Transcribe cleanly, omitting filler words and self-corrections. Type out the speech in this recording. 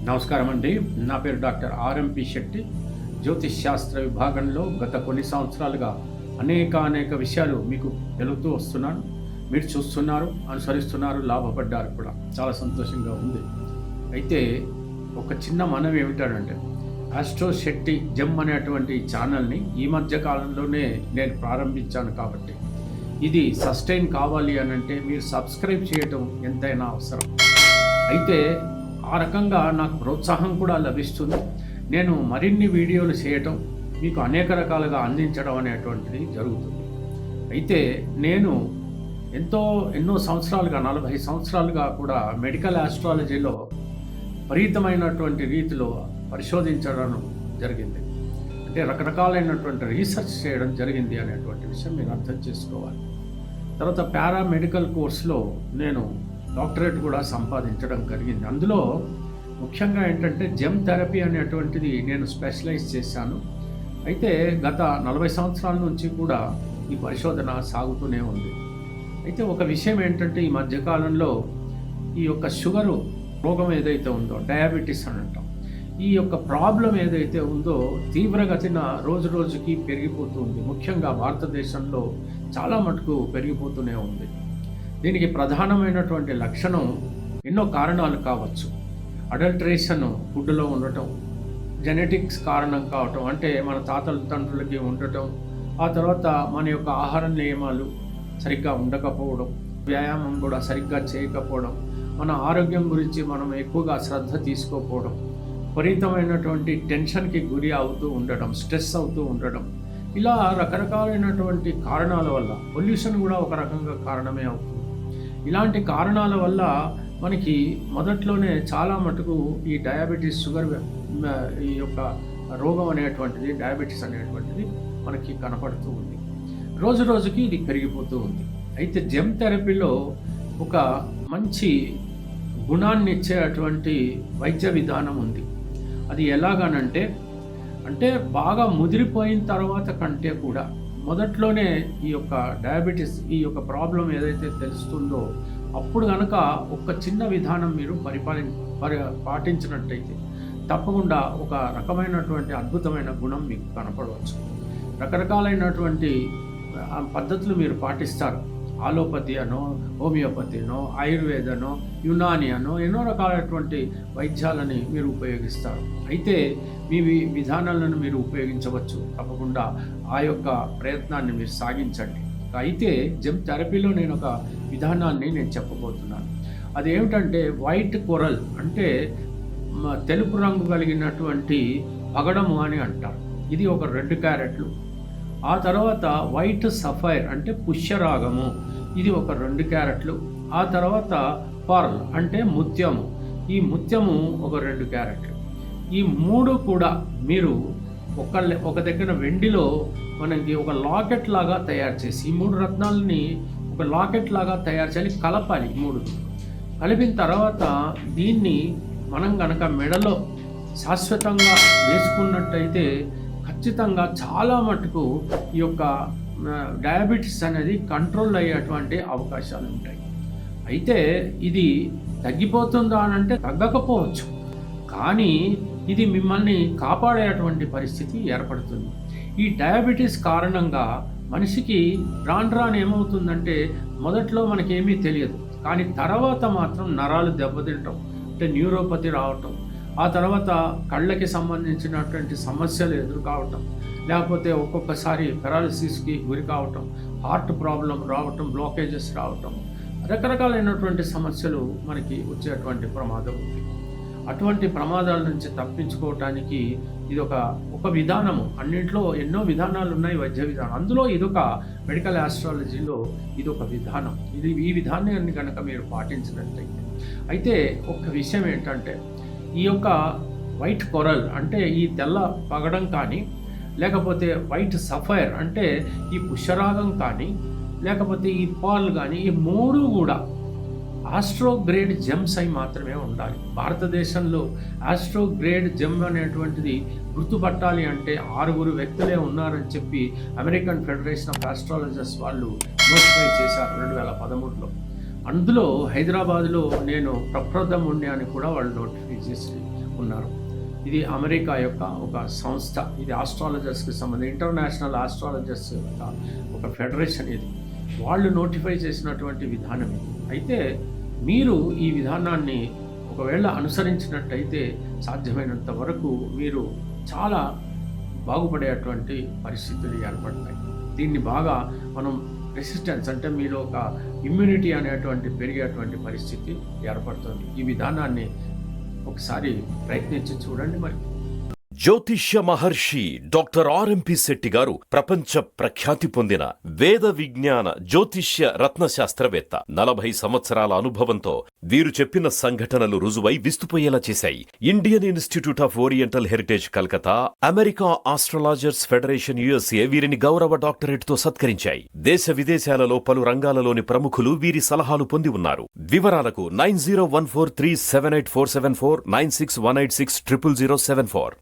నమస్కారం అండి. నా పేరు డాక్టర్ ఆర్ఎంపి శెట్టి. జ్యోతిష్ శాస్త్ర విభాగంలో గత కొన్ని సంవత్సరాలుగా అనేక విషయాలు మీకు తెలుపుతూ వస్తున్నాను. మీరు చూస్తున్నారు, అనుసరిస్తున్నారు, లాభపడ్డారు కూడా. చాలా సంతోషంగా ఉంది. అయితే ఒక చిన్న మనవి ఏమిటంటే, ఆస్ట్రో శెట్టి జెమ్ అనేటువంటి ఛానల్ని ఈ మధ్య కాలంలోనే నేను ప్రారంభించాను. కాబట్టి ఇది సస్టైన్ కావాలి అని అంటే మీరు సబ్స్క్రైబ్ చేయటం ఎంతైనా అవసరం. అయితే ఆ రకంగా నాకు ప్రోత్సాహం కూడా లభిస్తుంది. నేను మరిన్ని వీడియోలు చేయటం, మీకు అనేక రకాలుగా అందించడం అనేటువంటిది జరుగుతుంది. అయితే నేను ఎన్నో సంవత్సరాలుగా 40 సంవత్సరాలుగా కూడా మెడికల్ ఆస్ట్రాలజీలో విపరీతమైనటువంటి రీతిలో పరిశోధించడం జరిగింది. అంటే రకరకాలైనటువంటి రీసెర్చ్ చేయడం జరిగింది అనేటువంటి విషయం మీరు అర్థం చేసుకోవాలి. తర్వాత పారామెడికల్ కోర్సులో నేను డాక్టరేట్ కూడా సంపాదించడం జరిగింది. అందులో ముఖ్యంగా ఏంటంటే జెమ్ థెరపీ అనేటువంటిది నేను స్పెషలైజ్ చేశాను. అయితే గత 40 సంవత్సరాల నుంచి కూడా ఈ పరిశోధన సాగుతూనే ఉంది. అయితే ఒక విషయం ఏంటంటే, ఈ మధ్యకాలంలో ఈ యొక్క షుగరు రోగం ఏదైతే ఉందో, డయాబెటీస్ అని అంటాం, ఈ యొక్క ప్రాబ్లం ఏదైతే ఉందో తీవ్రగతిన రోజు రోజుకి పెరిగిపోతూ ఉంది. ముఖ్యంగా భారతదేశంలో చాలా మటుకు పెరిగిపోతూనే ఉంది. దీనికి ప్రధానమైనటువంటి లక్షణం ఎన్నో కారణాలు కావచ్చు. అడల్టరేషన్ ఫుడ్లో ఉండటం, జెనెటిక్స్ కారణం కావటం, అంటే మన తాతల తండ్రులకి ఉండటం, ఆ తర్వాత మన యొక్క ఆహార నియమాలు సరిగ్గా ఉండకపోవడం, వ్యాయామం కూడా సరిగ్గా చేయకపోవడం, మన ఆరోగ్యం గురించి మనం ఎక్కువగా శ్రద్ధ తీసుకోకపోవడం, విపరీతమైనటువంటి టెన్షన్కి గురి అవుతూ ఉండడం, స్ట్రెస్ అవుతూ ఉండడం, ఇలా రకరకాలైనటువంటి కారణాల వల్ల, పొల్యూషన్ కూడా ఒక రకంగా కారణమే అవుతుంది. ఇలాంటి కారణాల వల్ల మనకి మొదట్లోనే చాలా మటుకు ఈ డయాబెటీస్, షుగర్, ఈ యొక్క రోగం అనేటువంటిది, డయాబెటీస్ అనేటువంటిది మనకి కనపడుతూ ఉంది. రోజు రోజుకి ఇది పెరిగిపోతూ ఉంది. అయితే జెమ్ థెరపీలో ఒక మంచి గుణాన్ని ఇచ్చేటువంటి వైద్య విధానం ఉంది. అది ఎలాగనంటే, బాగా ముదిరిపోయిన తర్వాత కంటే కూడా మొదట్లోనే ఈ యొక్క డయాబెటీస్, ఈ యొక్క ప్రాబ్లం ఏదైతే తెలుస్తుందో అప్పుడు కనుక ఒక చిన్న విధానం మీరు పాటించినట్టయితే తప్పకుండా ఒక రకమైనటువంటి అద్భుతమైన గుణం మీకు కనపడవచ్చు. రకరకాలైనటువంటి పద్ధతులు మీరు పాటిస్తారు. ఆలోపతి అనో, హోమియోపతి అనో, ఆయుర్వేదనో, యునాని అనో, ఎన్నో రకాలైనటువంటి వైద్యాలని మీరు ఉపయోగిస్తారు. అయితే మీ విధానాలను మీరు ఉపయోగించవచ్చు. తప్పకుండా ఆ యొక్క ప్రయత్నాన్ని మీరు సాగించండి. అయితే జెమ్ థెరపీలో నేను ఒక విధానాన్ని చెప్పబోతున్నాను. అదేమిటంటే వైట్ కొరల్, అంటే తెలుపు రంగు కలిగినటువంటి పగడము అని అంటారు. ఇది ఒక 2 క్యారెట్లు. ఆ తర్వాత వైట్ సఫైర్, అంటే పుష్యరాగము, ఇది ఒక 2 క్యారెట్లు. ఆ తర్వాత పర్ల్, అంటే ముత్యము, ఈ ముత్యము ఒక 2 క్యారెట్లు. ఈ 3 కూడా మీరు ఒక దగ్గర వెండిలో మనకి ఒక లాకెట్ లాగా తయారు చేసి, ఈ 3 రత్నాలని ఒక లాకెట్ లాగా తయారు చేయాలి, కలపాలి. 3 కలిపిన తర్వాత దీన్ని మనం కనుక మెడలో శాశ్వతంగా వేసుకున్నట్టయితే ఖచ్చితంగా చాలా మటుకు ఈ యొక్క డయాబెటీస్ అనేది కంట్రోల్ అయ్యేటువంటి అవకాశాలు ఉంటాయి. అయితే ఇది తగ్గిపోతుందా అని అంటే తగ్గకపోవచ్చు, కానీ ఇది మిమ్మల్ని కాపాడేటువంటి పరిస్థితి ఏర్పడుతుంది. ఈ డయాబెటీస్ కారణంగా మనిషికి రాను ఏమవుతుందంటే, మొదట్లో మనకేమీ తెలియదు, కానీ తర్వాత మాత్రం నరాలు దెబ్బతింటాం, అంటే న్యూరోపతి రావటం, ఆ తర్వాత కళ్ళకి సంబంధించినటువంటి సమస్యలు ఎదురు కావటం, లేకపోతే ఒక్కొక్కసారి పెరాలసిస్కి గురి కావటం, హార్ట్ ప్రాబ్లం రావటం, బ్లాకేజెస్ రావటం, రకరకాలైనటువంటి సమస్యలు మనకి వచ్చేటువంటి ప్రమాదం ఉంది. అటువంటి ప్రమాదాల నుంచి తప్పించుకోవటానికి ఇది ఒక విధానము. అన్నింటిలో ఎన్నో విధానాలు ఉన్నాయి, వైద్య విధానం. అందులో ఇదొక మెడికల్ ఆస్ట్రాలజీలో ఇదొక విధానం. ఈ విధానాన్ని కనుక మీరు పాటించినట్లయితే, అయితే ఒక విషయం ఏంటంటే, ఈ యొక్క వైట్ కొరల్, అంటే ఈ తెల్ల పగడం కానీ, లేకపోతే వైట్ సఫైర్, అంటే ఈ పుష్యరాగం కానీ, లేకపోతే ఈ పాల్ కానీ, ఈ 3 కూడా ఆస్ట్రో గ్రేడ్ జెమ్స్ అయి మాత్రమే ఉండాలి. భారతదేశంలో ఆస్ట్రో గ్రేడ్ జెమ్ అనేటువంటిది గుర్తుపట్టాలి అంటే 6 వ్యక్తులే ఉన్నారని చెప్పి అమెరికన్ ఫెడరేషన్ ఆఫ్ ఆస్ట్రాలజర్స్ వాళ్ళు నోటిఫై చేశారు 2013లో. అందులో హైదరాబాద్లో నేను ప్రప్రథముణ్ణి అని కూడా వాళ్ళు నోటిఫై చేసి ఉన్నారు. ఇది అమెరికా యొక్క ఒక సంస్థ. ఇది ఆస్ట్రాలజర్స్కి సంబంధించి ఇంటర్నేషనల్ ఆస్ట్రాలజర్స్ యొక్క ఒక ఫెడరేషన్ ఇది. వాళ్ళు నోటిఫై చేసినటువంటి విధానం ఇది. అయితే మీరు ఈ విధానాన్ని ఒకవేళ అనుసరించినట్టయితే సాధ్యమైనంత వరకు మీరు చాలా బాగుపడేటువంటి పరిస్థితులు ఏర్పడతాయి. దీన్ని బాగా మనం రెసిస్టెన్స్ అంటే మీలో ఒక ఇమ్యూనిటీ అనేటువంటి పెరిగేటువంటి పరిస్థితి ఏర్పడుతుంది. ఈ విధానాన్ని ఒకసారి ప్రయత్నించి చూడండి. మరి జ్యోతిష్య మహర్షి డాక్టర్ ఆర్ఎంపి శెట్టి గారు ప్రపంచ ప్రఖ్యాతి పొందిన వేద విజ్ఞాన జ్యోతిష్య రత్నశాస్త్రవేత్త. 40 సంవత్సరాల అనుభవంతో వీరు చెప్పిన సంఘటనలు రుజువై విస్తుపోయేలా చేశాయి. Indian institute of oriental heritage Calcutta, America astrologers federation USA వీరిని గౌరవ డాక్టరేట్ తో సత్కరించాయి. దేశ విదేశాలలో పలు రంగాలలోని ప్రముఖులు వీరి సలహాలు పొంది ఉన్నారు. వివరాలకు 9014378474 9618600074.